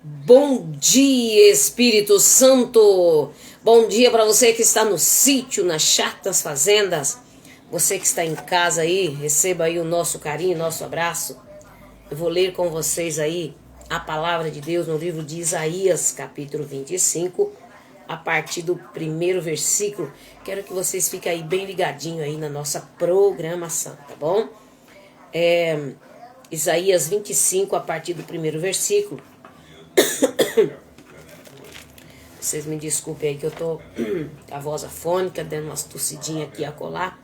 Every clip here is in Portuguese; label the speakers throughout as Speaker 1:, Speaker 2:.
Speaker 1: Bom dia, Espírito Santo! Bom dia para você que está no sítio, nas chácaras, fazendas. Você que está em casa aí, receba aí o nosso carinho, nosso abraço. Eu vou ler com vocês aí a palavra de Deus no livro de Isaías, capítulo 25, a partir do primeiro versículo. Quero que vocês fiquem aí bem ligadinhos aí na nossa programação, tá bom? Isaías 25, a partir do primeiro versículo. Vocês me desculpem aí que eu tô com a voz afônica, dando umas tossidinhas aqui a colar.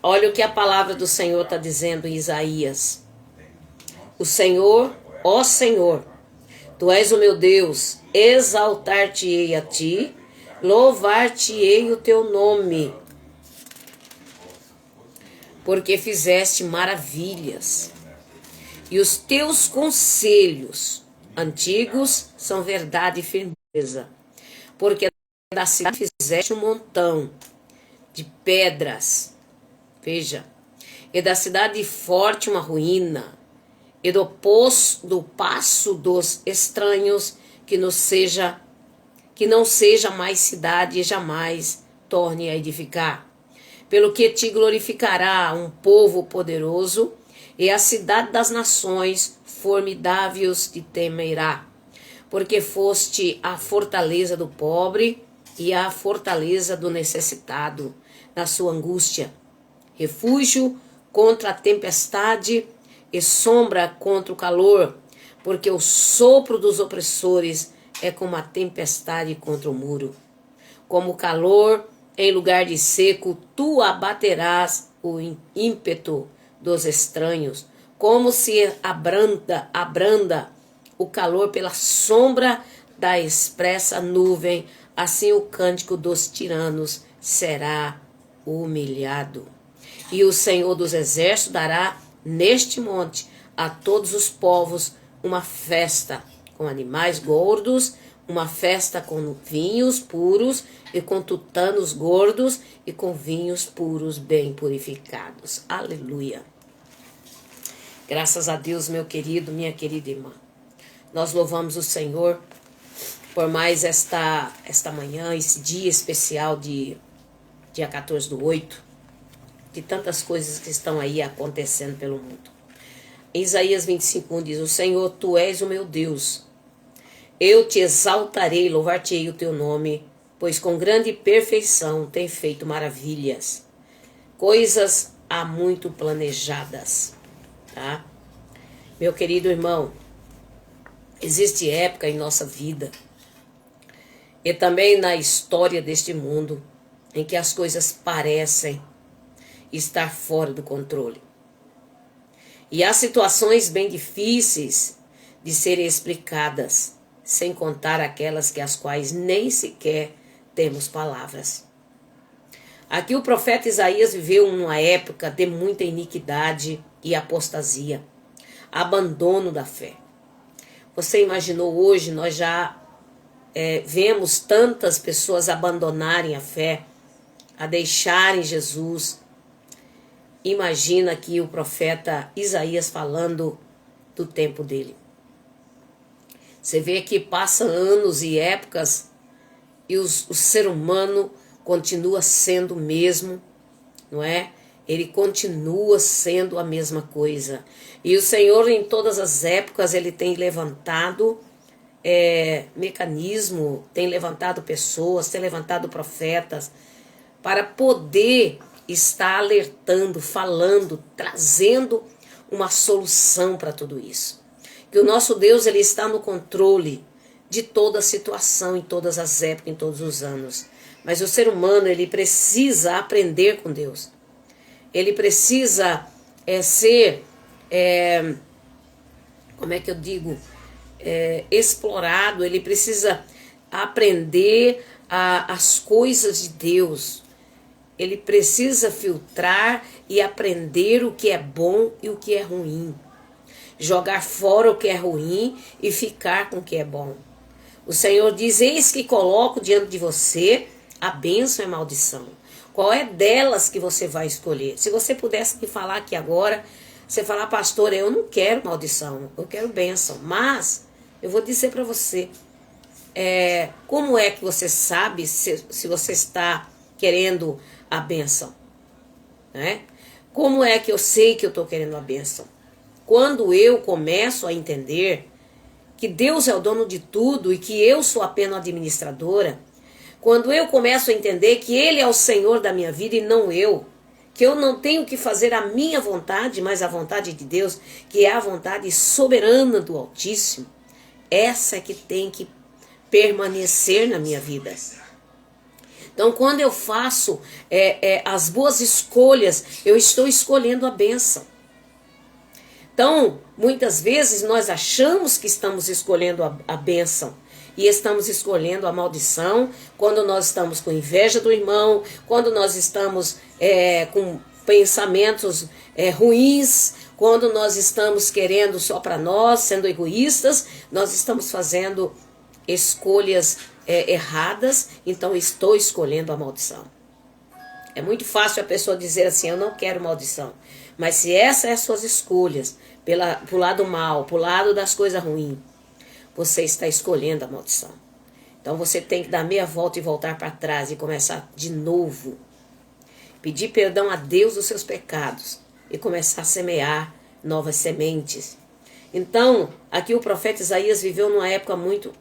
Speaker 1: Olha o que a palavra do Senhor está dizendo em Isaías. O Senhor, ó Senhor, Tu és o meu Deus, exaltar-te-ei a Ti, louvar-te-ei o Teu nome, porque fizeste maravilhas, e os Teus conselhos antigos são verdade e firmeza, porque da cidade fizeste um montão de pedras, veja, e da cidade forte uma ruína, e do passo dos estranhos que não seja mais cidade e jamais torne a edificar. Pelo que te glorificará um povo poderoso, e a cidade das nações formidáveis te temerá, porque foste a fortaleza do pobre e a fortaleza do necessitado na sua angústia, refúgio contra a tempestade e sombra contra o calor, porque o sopro dos opressores é como a tempestade contra o muro. Como o calor em lugar de seco, tu abaterás o ímpeto dos estranhos, como se abranda o calor pela sombra da espessa nuvem, assim o cântico dos tiranos será humilhado. E o Senhor dos exércitos dará neste monte a todos os povos uma festa com animais gordos, uma festa com vinhos puros e com tutanos gordos e com vinhos puros bem purificados. Aleluia. Graças a Deus, meu querido, minha querida irmã. Nós louvamos o Senhor por mais esta manhã, esse dia especial de dia 14/8, de tantas coisas que estão aí acontecendo pelo mundo. Em Isaías 25 diz: O Senhor, Tu és o meu Deus. Eu te exaltarei, louvar-te-ei o Teu nome, pois com grande perfeição tem feito maravilhas, coisas há muito planejadas. Tá? Meu querido irmão, existe época em nossa vida e também na história deste mundo em que as coisas parecem estar fora do controle. E há situações bem difíceis de serem explicadas, sem contar aquelas que as quais nem sequer temos palavras. Aqui o profeta Isaías viveu uma época de muita iniquidade e apostasia, abandono da fé. Você imaginou hoje, nós já vemos tantas pessoas abandonarem a fé, a deixarem Jesus. Imagina aqui o profeta Isaías falando do tempo dele. Você vê que passa anos e épocas e o ser humano continua sendo o mesmo, não é? Ele continua sendo a mesma coisa. E o Senhor, em todas as épocas, Ele tem levantado mecanismo, tem levantado pessoas, tem levantado profetas para poder estar alertando, falando, trazendo uma solução para tudo isso. Que o nosso Deus, Ele está no controle de toda a situação, em todas as épocas, em todos os anos. Mas o ser humano, ele precisa aprender com Deus. Ele precisa ser, como é que eu digo, explorado. Ele precisa aprender as coisas de Deus. Ele precisa filtrar e aprender o que é bom e o que é ruim. Jogar fora o que é ruim e ficar com o que é bom. O Senhor diz: eis que coloco diante de você a bênção e a maldição. Qual é delas que você vai escolher? Se você pudesse me falar aqui agora, você falar: pastor, eu não quero maldição, eu quero bênção. Mas Eu vou dizer para você, como é que você sabe se você está querendo a bênção, né? Como é que eu sei que eu estou querendo a bênção? Quando eu começo a entender que Deus é o dono de tudo e que eu sou apenas administradora, quando eu começo a entender que Ele é o Senhor da minha vida e não eu, que eu não tenho que fazer a minha vontade, mas a vontade de Deus, que é a vontade soberana do Altíssimo, essa é que tem que permanecer na minha vida. Então, quando eu faço as boas escolhas, eu estou escolhendo a bênção. Então, muitas vezes nós achamos que estamos escolhendo a bênção e estamos escolhendo a maldição quando nós estamos com inveja do irmão, quando nós estamos com pensamentos ruins, quando nós estamos querendo só para nós, sendo egoístas, nós estamos fazendo escolhas erradas, então estou escolhendo a maldição. É muito fácil a pessoa dizer assim, eu não quero maldição. Mas se essas são as suas escolhas, pro lado mal, pro lado das coisas ruins, você está escolhendo a maldição. Então você tem que dar meia volta e voltar para trás e começar de novo. Pedir perdão a Deus dos seus pecados e começar a semear novas sementes. Então, aqui o profeta Isaías viveu numa época muito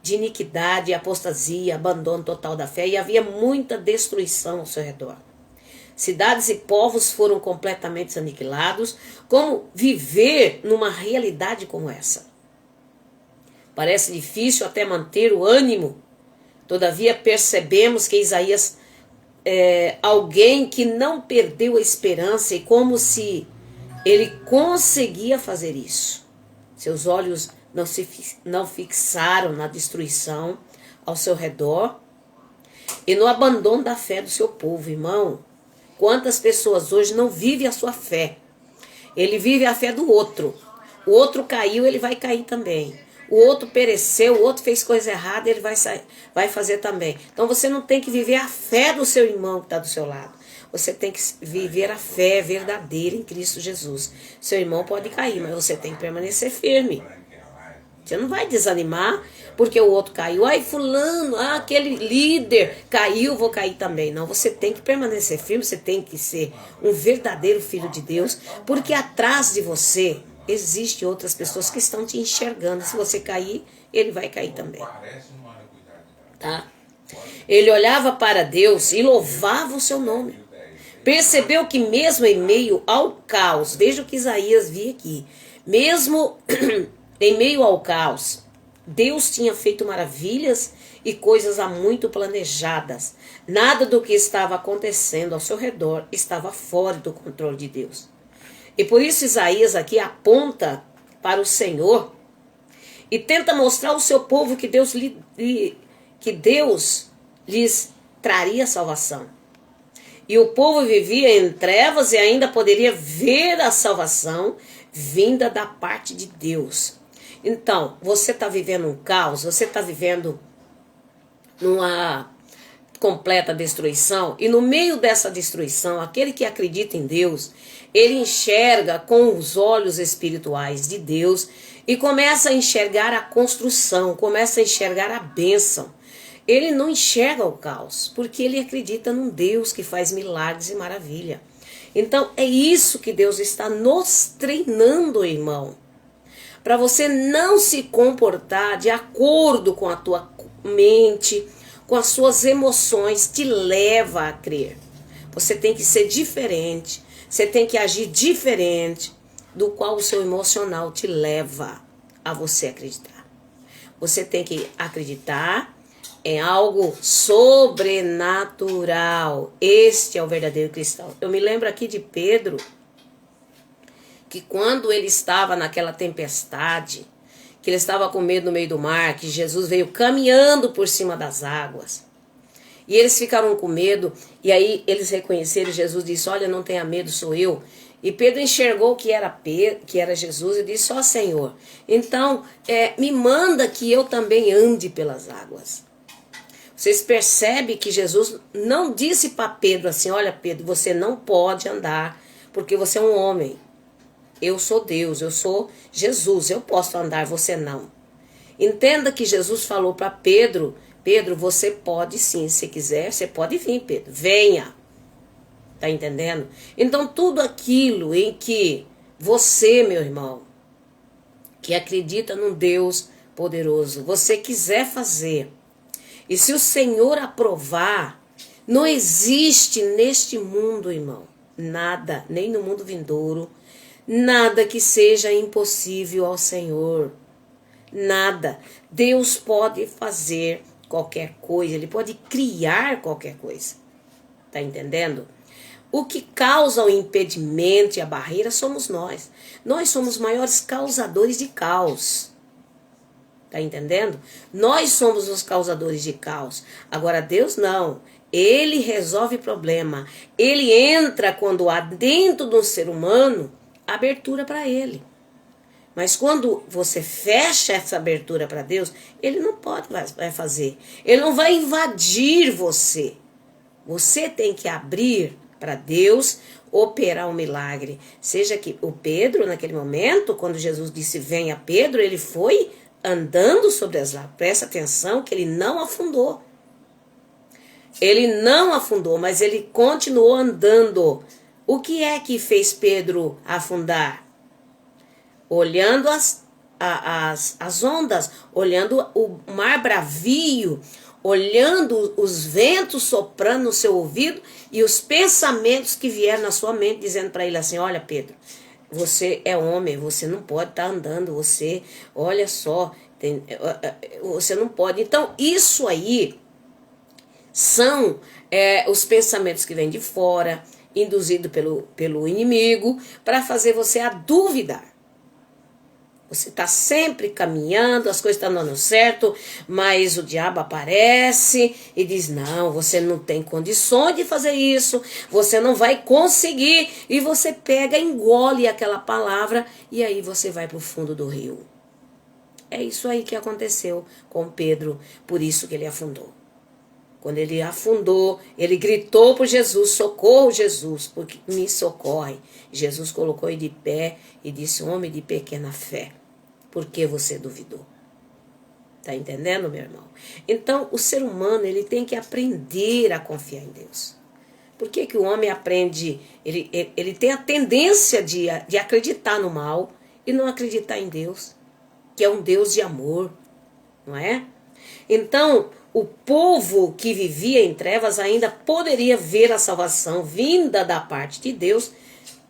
Speaker 1: de iniquidade, apostasia, abandono total da fé, e havia muita destruição ao seu redor. Cidades e povos foram completamente aniquilados. Como viver numa realidade como essa? Parece difícil até manter o ânimo. Todavia percebemos que Isaías é alguém que não perdeu a esperança, e como se ele conseguia fazer isso. Seus olhos não fixaram na destruição ao seu redor e no abandono da fé do seu povo, irmão. Quantas pessoas hoje não vivem a sua fé? Ele vive a fé do outro. O outro caiu, ele vai cair também. O outro pereceu, o outro fez coisa errada, ele vai fazer também. Então você não tem que viver a fé do seu irmão que está do seu lado. Você tem que viver a fé verdadeira em Cristo Jesus. Seu irmão pode cair, mas você tem que permanecer firme. Você não vai desanimar porque o outro caiu. Ai, fulano, aquele líder caiu, vou cair também. Não, você tem que permanecer firme, você tem que ser um verdadeiro filho de Deus, porque atrás de você existem outras pessoas que estão te enxergando. Se você cair, ele vai cair também. Tá? Ele olhava para Deus e louvava o seu nome. Percebeu que mesmo em meio ao caos, veja o que Isaías via aqui, mesmo em meio ao caos, Deus tinha feito maravilhas e coisas há muito planejadas. Nada do que estava acontecendo ao seu redor estava fora do controle de Deus. E por isso Isaías aqui aponta para o Senhor e tenta mostrar ao seu povo que Deus lhes traria salvação. E o povo vivia em trevas e ainda poderia ver a salvação vinda da parte de Deus. Então, você está vivendo um caos, você está vivendo numa completa destruição, e no meio dessa destruição, aquele que acredita em Deus, ele enxerga com os olhos espirituais de Deus e começa a enxergar a construção, começa a enxergar a bênção. Ele não enxerga o caos, porque ele acredita num Deus que faz milagres e maravilha. Então, é isso que Deus está nos treinando, irmão. Para você não se comportar de acordo com a tua mente, com as suas emoções, te leva a crer. Você tem que ser diferente, você tem que agir diferente do qual o seu emocional te leva a você acreditar. Você tem que acreditar em algo sobrenatural. Este é o verdadeiro cristão. Eu me lembro aqui de Pedro, que quando ele estava naquela tempestade, que ele estava com medo no meio do mar, que Jesus veio caminhando por cima das águas, e eles ficaram com medo, e aí eles reconheceram, Jesus disse, olha, não tenha medo, sou eu. E Pedro enxergou que era Jesus e disse, ó Senhor, então me manda que eu também ande pelas águas. Vocês percebem que Jesus não disse para Pedro assim, olha Pedro, você não pode andar, porque você é um homem. Eu sou Deus, eu sou Jesus, eu posso andar, você não. Entenda que Jesus falou para Pedro, Pedro, você pode sim, se quiser, você pode vir, Pedro, venha. Tá entendendo? Então tudo aquilo em que você, meu irmão, que acredita num Deus poderoso, você quiser fazer, e se o Senhor aprovar, não existe neste mundo, irmão, nada, nem no mundo vindouro, nada que seja impossível ao Senhor. Nada. Deus pode fazer qualquer coisa, Ele pode criar qualquer coisa. Tá entendendo? O que causa o impedimento e a barreira somos nós. Nós somos os maiores causadores de caos. Tá entendendo? Nós somos os causadores de caos. Agora Deus não. Ele resolve problema. Ele entra quando há dentro do ser humano abertura para Ele. Mas quando você fecha essa abertura para Deus, Ele não pode vai fazer. Ele não vai invadir você. Você tem que abrir para Deus operar um milagre. Seja que o Pedro, naquele momento, quando Jesus disse venha Pedro, ele foi andando sobre as águas. Presta atenção que ele não afundou. Ele não afundou, mas ele continuou andando. O que é que fez Pedro afundar? Olhando as ondas, olhando o mar bravio, olhando os ventos soprando no seu ouvido e os pensamentos que vieram na sua mente, dizendo para ele assim, olha Pedro, você é homem, você não pode estar andando, você, olha só, você não pode. Então isso aí são os pensamentos que vêm de fora, induzido pelo inimigo, para fazer você a duvidar. Você está sempre caminhando, as coisas estão dando certo, mas o diabo aparece e diz, não, você não tem condições de fazer isso, você não vai conseguir. E você pega, engole aquela palavra e aí você vai para o fundo do rio. É isso aí que aconteceu com Pedro, por isso que ele afundou. Quando ele afundou, ele gritou por Jesus, socorro Jesus, porque me socorre. Jesus colocou ele de pé e disse, homem de pequena fé, por que você duvidou? Tá entendendo, meu irmão? Então, o ser humano, ele tem que aprender a confiar em Deus. Por que que o homem aprende, ele tem a tendência de acreditar no mal e não acreditar em Deus, que é um Deus de amor, não é? Então, o povo que vivia em trevas ainda poderia ver a salvação vinda da parte de Deus,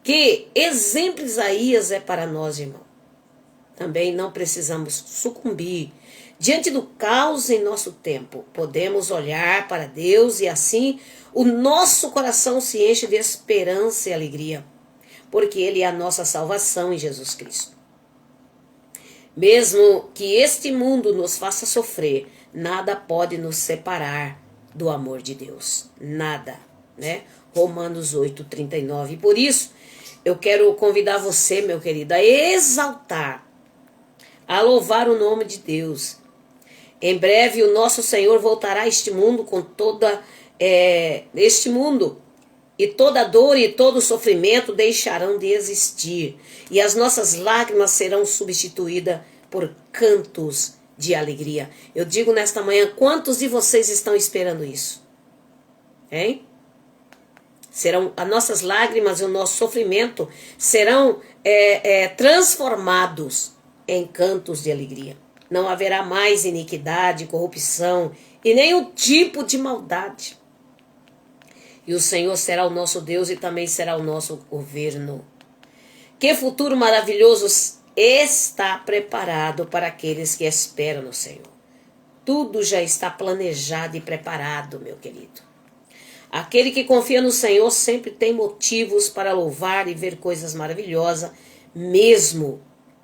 Speaker 1: que exemplo Isaías é para nós, irmão. Também não precisamos sucumbir. Diante do caos em nosso tempo, podemos olhar para Deus e assim o nosso coração se enche de esperança e alegria, porque Ele é a nossa salvação em Jesus Cristo. Mesmo que este mundo nos faça sofrer, nada pode nos separar do amor de Deus. Nada, né? Romanos 8:39. Por isso, eu quero convidar você, meu querido, a exaltar, a louvar o nome de Deus. Em breve o nosso Senhor voltará a este mundo com toda este mundo, e toda dor e todo sofrimento deixarão de existir, e as nossas lágrimas serão substituídas por cantos de alegria. Eu digo nesta manhã, quantos de vocês estão esperando isso? Hein? Serão as nossas lágrimas e o nosso sofrimento serão transformados em cantos de alegria. Não haverá mais iniquidade, corrupção e nenhum tipo de maldade. E o Senhor será o nosso Deus e também será o nosso governo. Que futuro maravilhoso está preparado para aqueles que esperam no Senhor. Tudo já está planejado e preparado, meu querido. Aquele que confia no Senhor sempre tem motivos para louvar e ver coisas maravilhosas, mesmo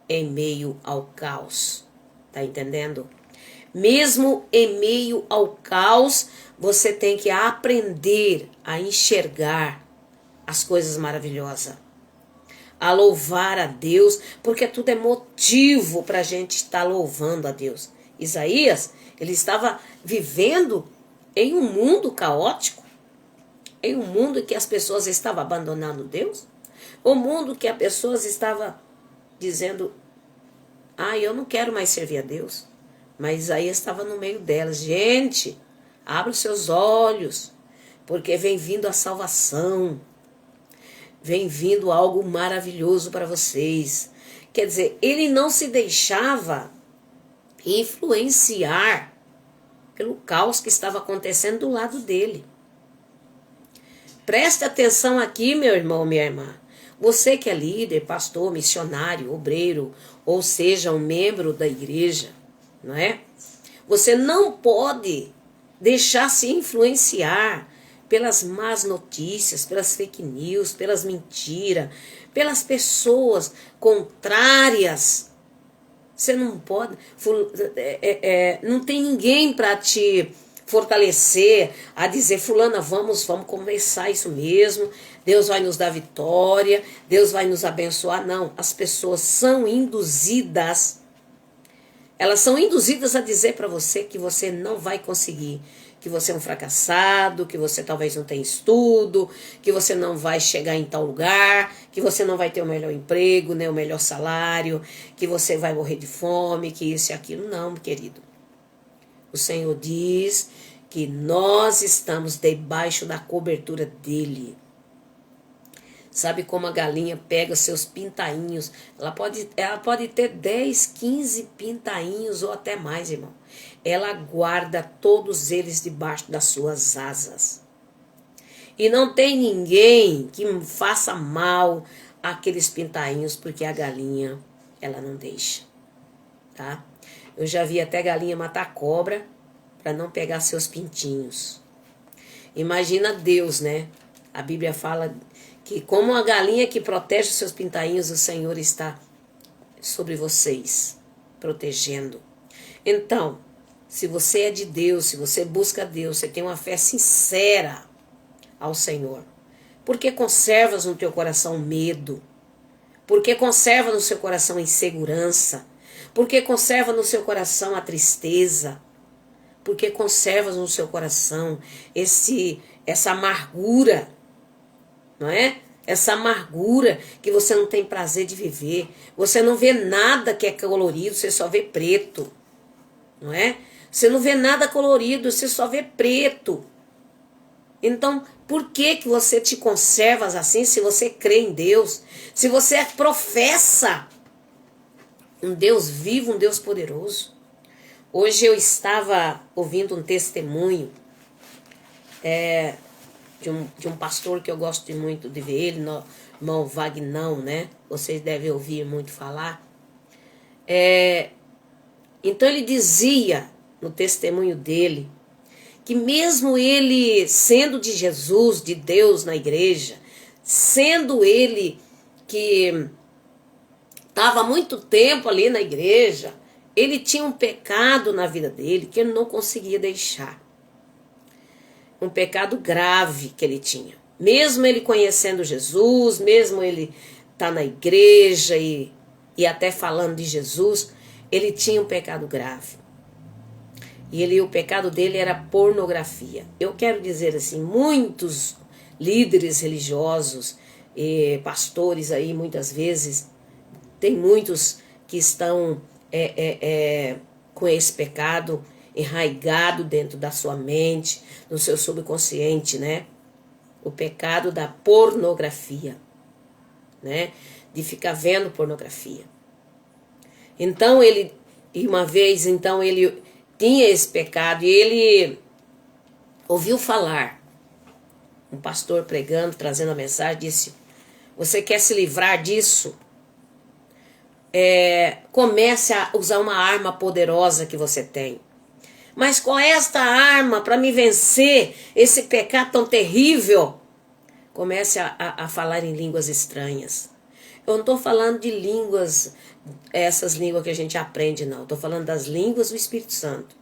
Speaker 1: em meio ao caos. Tá entendendo? Mesmo em meio ao caos, você tem que aprender a enxergar as coisas maravilhosas, a louvar a Deus, porque tudo é motivo para a gente estar louvando a Deus. Isaías, ele estava vivendo em um mundo caótico, em um mundo que as pessoas estavam abandonando Deus, um mundo que as pessoas estavam dizendo, eu não quero mais servir a Deus. Mas Isaías estava no meio delas. Gente, abra os seus olhos, porque vem vindo a salvação. Vem vindo algo maravilhoso para vocês. Quer dizer, ele não se deixava influenciar pelo caos que estava acontecendo do lado dele. Preste atenção aqui, meu irmão, minha irmã. Você que é líder, pastor, missionário, obreiro, ou seja, um membro da igreja, não é? Você não pode deixar se influenciar pelas más notícias, pelas fake news, pelas mentiras, pelas pessoas contrárias. Você não pode, não tem ninguém para te fortalecer, a dizer, fulana, vamos começar isso mesmo, Deus vai nos dar vitória, Deus vai nos abençoar. Não, as pessoas são induzidas, elas são induzidas a dizer para você que você não vai conseguir, que você é um fracassado, que você talvez não tenha estudo, que você não vai chegar em tal lugar, que você não vai ter o melhor emprego, nem o melhor salário, que você vai morrer de fome, que isso e aquilo. Não, querido. O Senhor diz que nós estamos debaixo da cobertura dele. Sabe como a galinha pega seus pintainhos? Ela pode ter 10, 15 pintainhos ou até mais, irmão. Ela guarda todos eles debaixo das suas asas. E não tem ninguém que faça mal àqueles pintainhos, porque a galinha, ela não deixa. Tá? Eu já vi até galinha matar cobra para não pegar seus pintinhos. Imagina Deus, né? A Bíblia fala que como a galinha que protege os seus pintainhos, o Senhor está sobre vocês, protegendo. Então, se você é de Deus, se você busca Deus, você tem uma fé sincera ao Senhor, por que conservas no teu coração medo? Por que conserva no seu coração insegurança? Por que conserva no seu coração a tristeza? Por que conservas no seu coração essa amargura? Não é? Essa amargura que você não tem prazer de viver. Você não vê nada que é colorido, você só vê preto. Não é? Você não vê nada colorido, você só vê preto. Então, por que você te conservas assim se você crê em Deus? Se você professa um Deus vivo, um Deus poderoso. Hoje eu estava ouvindo um testemunho de um pastor que eu gosto muito de ver ele, no irmão Vagnão, né? Vocês devem ouvir muito falar. Então ele dizia no testemunho dele que mesmo ele sendo de Jesus, de Deus na igreja, sendo ele que estava muito tempo ali na igreja, ele tinha um pecado na vida dele que ele não conseguia deixar. Um pecado grave que ele tinha. Mesmo ele conhecendo Jesus, mesmo ele tá na igreja e até falando de Jesus, ele tinha um pecado grave. E o pecado dele era pornografia. Eu quero dizer assim, muitos líderes religiosos, pastores aí muitas vezes, tem muitos que estão com esse pecado enraigado dentro da sua mente, no seu subconsciente, né? O pecado da pornografia, né? De ficar vendo pornografia. Então ele tinha esse pecado e ele ouviu falar. Um pastor pregando, trazendo a mensagem, disse: você quer se livrar disso? Comece a usar uma arma poderosa que você tem. Mas qual é esta arma para me vencer esse pecado tão terrível? Comece a falar em línguas estranhas. Eu não estou falando de línguas, essas línguas que a gente aprende, não. Estou falando das línguas do Espírito Santo.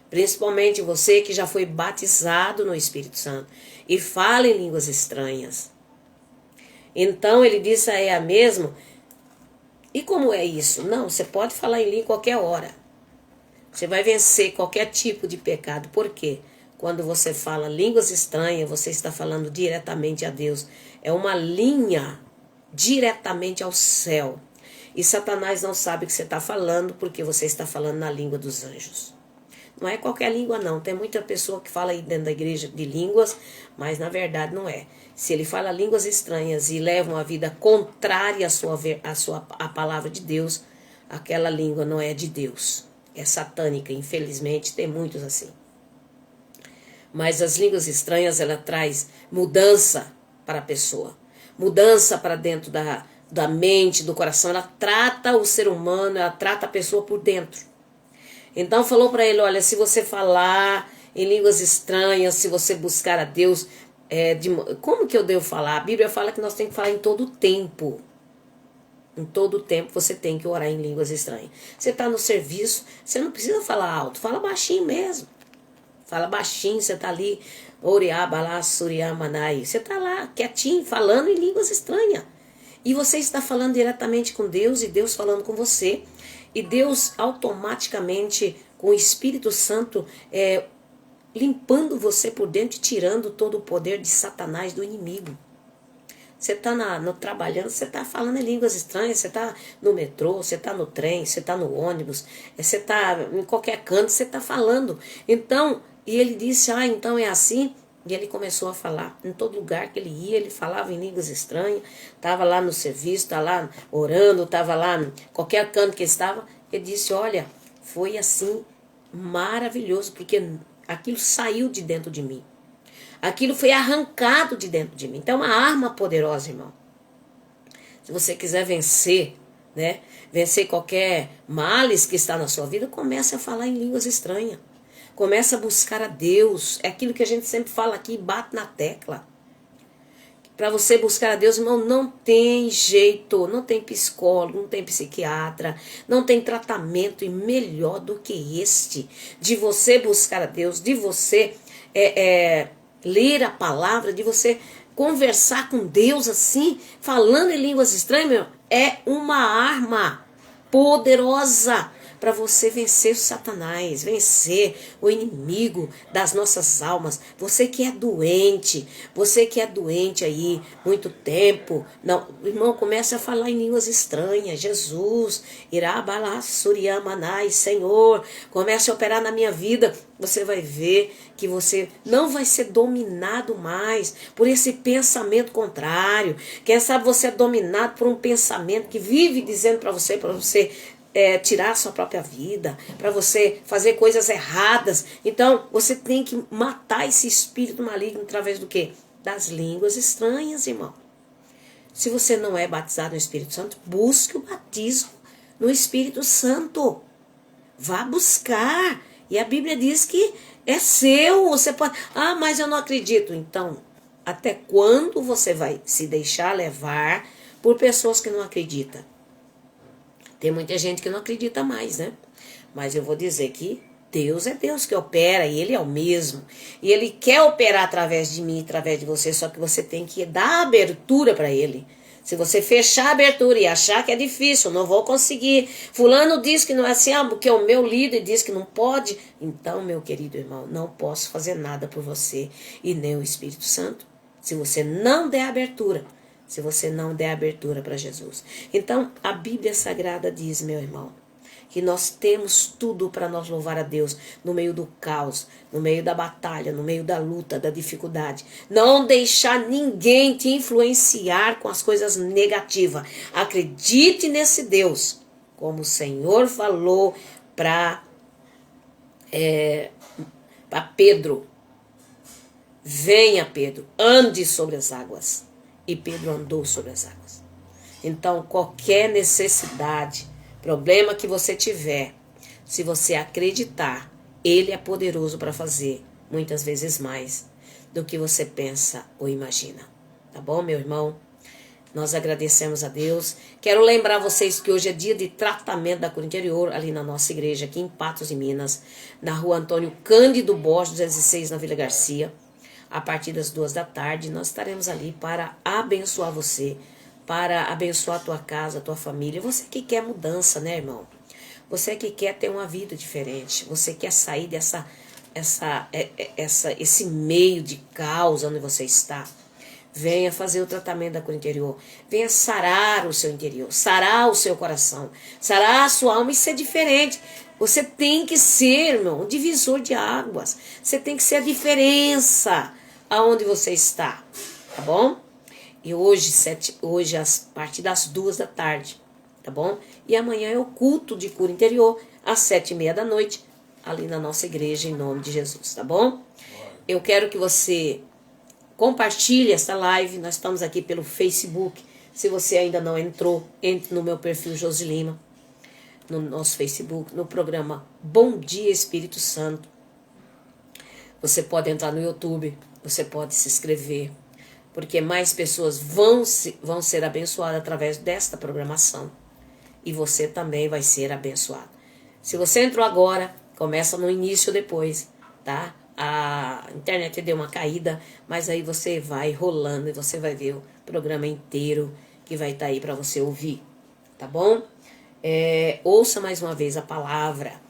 Speaker 1: Principalmente você que já foi batizado no Espírito Santo. E fala em línguas estranhas. Então ele disse a ela mesmo: e como é isso? Não, você pode falar em língua qualquer hora. Você vai vencer qualquer tipo de pecado. Por quê? Quando você fala línguas estranhas, você está falando diretamente a Deus. É uma linha diretamente ao céu. E Satanás não sabe o que você está falando, porque você está falando na língua dos anjos. Não é qualquer língua não, tem muita pessoa que fala aí dentro da igreja de línguas, mas na verdade não é. Se ele fala línguas estranhas e leva uma vida contrária à palavra de Deus, aquela língua não é de Deus, é satânica, infelizmente tem muitos assim. Mas as línguas estranhas, ela traz mudança para a pessoa, mudança para dentro da mente, do coração, ela trata o ser humano, ela trata a pessoa por dentro. Então falou para ele, olha, se você falar em línguas estranhas, se você buscar a Deus, como que eu devo falar? A Bíblia fala que nós temos que falar em todo o tempo. Em todo o tempo você tem que orar em línguas estranhas. Você está no serviço, você não precisa falar alto, fala baixinho mesmo. Fala baixinho, você está ali, oriabalá, suriamanai. Você está lá quietinho, falando em línguas estranhas. E você está falando diretamente com Deus e Deus falando com você. E Deus automaticamente, com o Espírito Santo, limpando você por dentro e tirando todo o poder de Satanás, do inimigo. Você está trabalhando, você está falando em línguas estranhas, você está no metrô, você está no trem, você está no ônibus, você está em qualquer canto, você está falando. Então, e ele disse, então é assim. E ele começou a falar. Em todo lugar que ele ia, ele falava em línguas estranhas. Estava lá no serviço, estava lá orando, estava lá em qualquer canto que ele estava. Ele disse, olha, foi assim maravilhoso, porque aquilo saiu de dentro de mim. Aquilo foi arrancado de dentro de mim. Então é uma arma poderosa, irmão. Se você quiser vencer, né? Vencer qualquer males que está na sua vida, comece a falar em línguas estranhas. Comece a buscar a Deus. É aquilo que a gente sempre fala aqui, bate na tecla. Para você buscar a Deus, irmão, não tem jeito. Não tem psicólogo, não tem psiquiatra, não tem tratamento melhor do que este. De você buscar a Deus, de você ler a palavra, de você conversar com Deus assim, falando em línguas estranhas, meu, é uma arma poderosa para você vencer o Satanás, vencer o inimigo das nossas almas. Você que é doente aí, muito tempo, não, irmão, comece a falar em línguas estranhas. Jesus, Irabala, Suriamanai, Senhor, comece a operar na minha vida. Você vai ver que você não vai ser dominado mais por esse pensamento contrário. Quem sabe você é dominado por um pensamento que vive dizendo para você tirar a sua própria vida, para você fazer coisas erradas. Então, você tem que matar esse espírito maligno através do quê? Das línguas estranhas, irmão. Se você não é batizado no Espírito Santo, busque o batismo no Espírito Santo. Vá buscar. E a Bíblia diz que é seu. Você pode... mas eu não acredito. Então, até quando você vai se deixar levar por pessoas que não acreditam? Tem muita gente que não acredita mais, né? Mas eu vou dizer que Deus é Deus que opera e Ele é o mesmo. E Ele quer operar através de mim, através de você, só que você tem que dar abertura para Ele. Se você fechar a abertura e achar que é difícil, não vou conseguir. Fulano diz que não é assim, porque o meu líder diz que não pode. Então, meu querido irmão, não posso fazer nada por você e nem o Espírito Santo. Se você não der abertura. Se você não der abertura para Jesus. Então, a Bíblia Sagrada diz, meu irmão, que nós temos tudo para nós louvar a Deus no meio do caos, no meio da batalha, no meio da luta, da dificuldade. Não deixar ninguém te influenciar com as coisas negativas. Acredite nesse Deus, como o Senhor falou para Pedro. Venha, Pedro, ande sobre as águas. E Pedro andou sobre as águas. Então, qualquer necessidade, problema que você tiver, se você acreditar, Ele é poderoso para fazer, muitas vezes mais do que você pensa ou imagina. Tá bom, meu irmão? Nós agradecemos a Deus. Quero lembrar vocês que hoje é dia de tratamento da cura interior, ali na nossa igreja, aqui em Patos de Minas, na rua Antônio Cândido Borges, 206, na Vila Garcia. A partir das 14h, nós estaremos ali para abençoar você, para abençoar a tua casa, a tua família. Você que quer mudança, né, irmão? Você que quer ter uma vida diferente. Você quer sair esse meio de caos onde você está. venha fazer o tratamento da cura interior. Venha sarar o seu interior, sarar o seu coração, sarar a sua alma e ser diferente. Você tem que ser, irmão, um divisor de águas. Você tem que ser a diferença aonde você está, tá bom? E hoje a partir das 2 da tarde, tá bom? E amanhã é o culto de cura interior, às 7h30 da noite, ali na nossa igreja, em nome de Jesus, tá bom? Eu quero que você compartilhe essa live. Nós estamos aqui pelo Facebook. Se você ainda não entrou, entre no meu perfil Josi Lima, no nosso Facebook, no programa Bom Dia Espírito Santo. Você pode entrar no YouTube, você pode se inscrever, porque mais pessoas vão ser abençoadas através desta programação. E você também vai ser abençoado. Se você entrou agora, começa no início depois, tá? A internet deu uma caída, mas aí você vai rolando e você vai ver o programa inteiro que vai estar aí para você ouvir, tá bom? Ouça mais uma vez a palavra.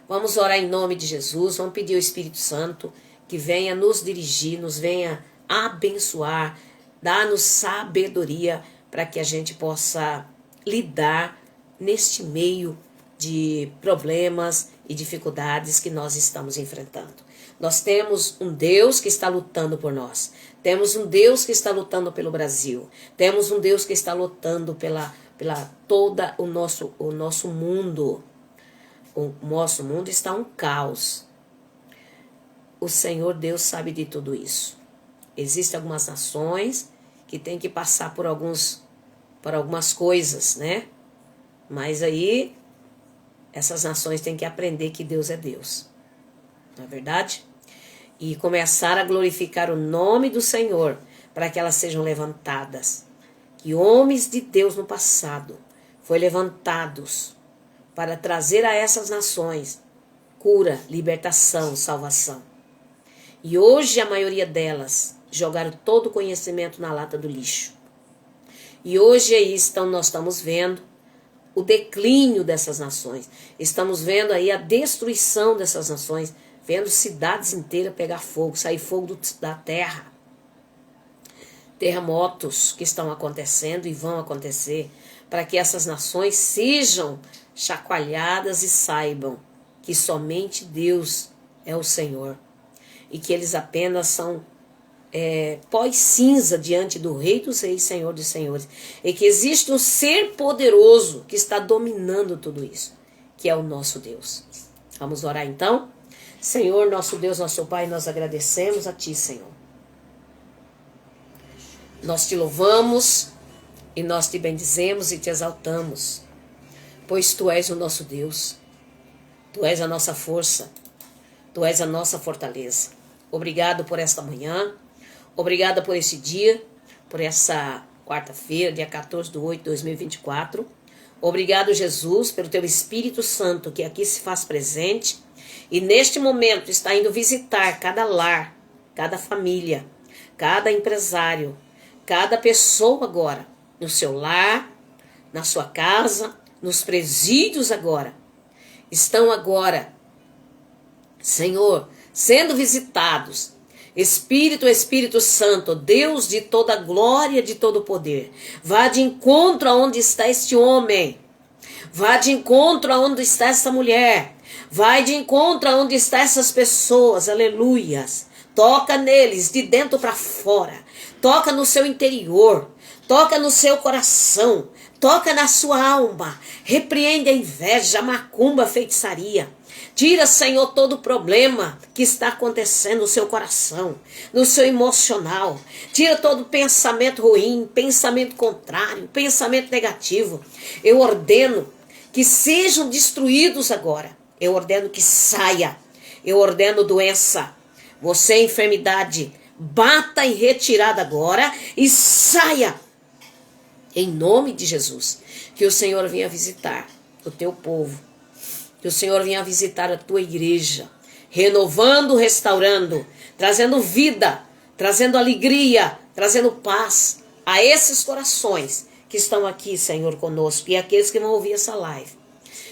Speaker 1: Vamos orar em nome de Jesus, vamos pedir ao Espírito Santo que venha nos dirigir, nos venha abençoar, dar-nos sabedoria para que a gente possa lidar neste meio de problemas e dificuldades que nós estamos enfrentando. Nós temos um Deus que está lutando por nós. Temos um Deus que está lutando pelo Brasil. Temos um Deus que está lutando pela toda o nosso mundo. O nosso mundo está um caos. O Senhor Deus sabe de tudo isso. Existem algumas nações que têm que passar por algumas coisas, né? Mas aí essas nações têm que aprender que Deus é Deus. Não é verdade? E começar a glorificar o nome do Senhor para que elas sejam levantadas. Que homens de Deus no passado foram levantados para trazer a essas nações cura, libertação, salvação. E hoje a maioria delas jogaram todo o conhecimento na lata do lixo. E hoje aí nós estamos vendo o declínio dessas nações. Estamos vendo aí a destruição dessas nações, vendo cidades inteiras pegar fogo, sair fogo da terra. Terremotos que estão acontecendo e vão acontecer, para que essas nações sejam chacoalhadas e saibam que somente Deus é o Senhor. E que eles apenas são pós-cinza diante do Rei dos Reis, Senhor dos Senhores. E que existe um ser poderoso que está dominando tudo isso, que é o nosso Deus. Vamos orar então? Senhor, nosso Deus, nosso Pai, nós agradecemos a Ti, Senhor. Nós Te louvamos e nós Te bendizemos e Te exaltamos, pois Tu és o nosso Deus. Tu és a nossa força, Tu és a nossa fortaleza. Obrigado por esta manhã, obrigada por esse dia, por essa quarta-feira, dia 14/8/2024. Obrigado, Jesus, pelo Teu Espírito Santo que aqui se faz presente e neste momento está indo visitar cada lar, cada família, cada empresário, cada pessoa agora, no seu lar, na sua casa, nos presídios agora. Estão agora, Senhor, sendo visitados. Espírito Santo, Deus de toda glória, de todo poder, vá de encontro aonde está este homem, vá de encontro aonde está essa mulher, vai de encontro aonde está essas pessoas, aleluias. Toca neles de dentro para fora, toca no seu interior, toca no seu coração, toca na sua alma, repreende a inveja, a macumba, a feitiçaria. Tira, Senhor, todo o problema que está acontecendo no seu coração, no seu emocional. Tira todo pensamento ruim, pensamento contrário, pensamento negativo. Eu ordeno que sejam destruídos agora. Eu ordeno que saia. Eu ordeno doença. Você, enfermidade, bata em retirada agora e saia. Em nome de Jesus. Que o Senhor venha visitar o teu povo. Que o Senhor venha visitar a tua igreja, renovando, restaurando, trazendo vida, trazendo alegria, trazendo paz a esses corações que estão aqui, Senhor, conosco, e aqueles que vão ouvir essa live.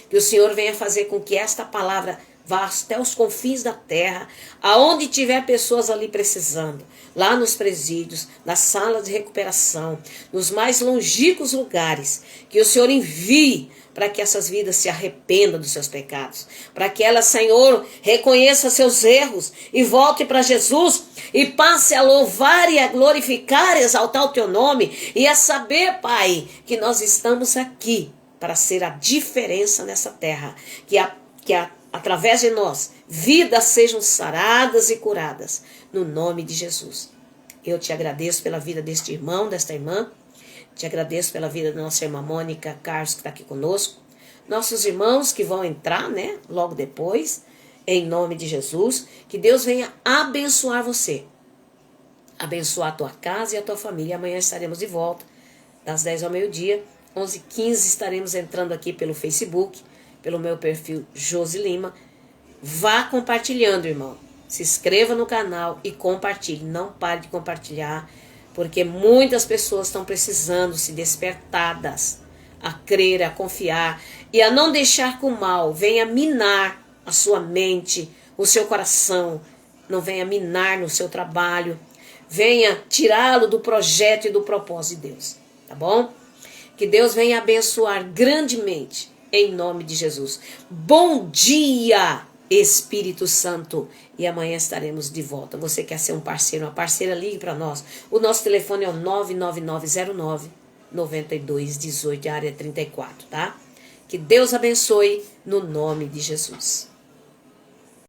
Speaker 1: Que o Senhor venha fazer com que esta palavra vá até os confins da terra, aonde tiver pessoas ali precisando, lá nos presídios, nas salas de recuperação, nos mais longínquos lugares, que o Senhor envie para que essas vidas se arrependam dos seus pecados, para que elas, Senhor, reconheçam seus erros e volte para Jesus e passe a louvar e a glorificar, exaltar o teu nome e a saber, Pai, que nós estamos aqui para ser a diferença nessa terra, através de nós, vidas sejam saradas e curadas, no nome de Jesus. Eu te agradeço pela vida deste irmão, desta irmã, te agradeço pela vida da nossa irmã Mônica Carlos, que está aqui conosco, nossos irmãos que vão entrar, logo depois, em nome de Jesus, que Deus venha abençoar você, abençoar a tua casa e a tua família. Amanhã estaremos de volta, das 10 ao meio-dia, 11h15 estaremos entrando aqui pelo Facebook, pelo meu perfil Josi Lima. Vá compartilhando, irmão. Se inscreva no canal e compartilhe. Não pare de compartilhar, porque muitas pessoas estão precisando se despertadas a crer, a confiar e a não deixar que o mal venha minar a sua mente, o seu coração, não venha minar no seu trabalho, venha tirá-lo do projeto e do propósito de Deus, tá bom? Que Deus venha abençoar grandemente, em nome de Jesus. Bom dia, Espírito Santo. E amanhã estaremos de volta. Você quer ser um parceiro, uma parceira, ligue para nós. O nosso telefone é o 99909-9218, área 34, tá? Que Deus abençoe no nome de Jesus.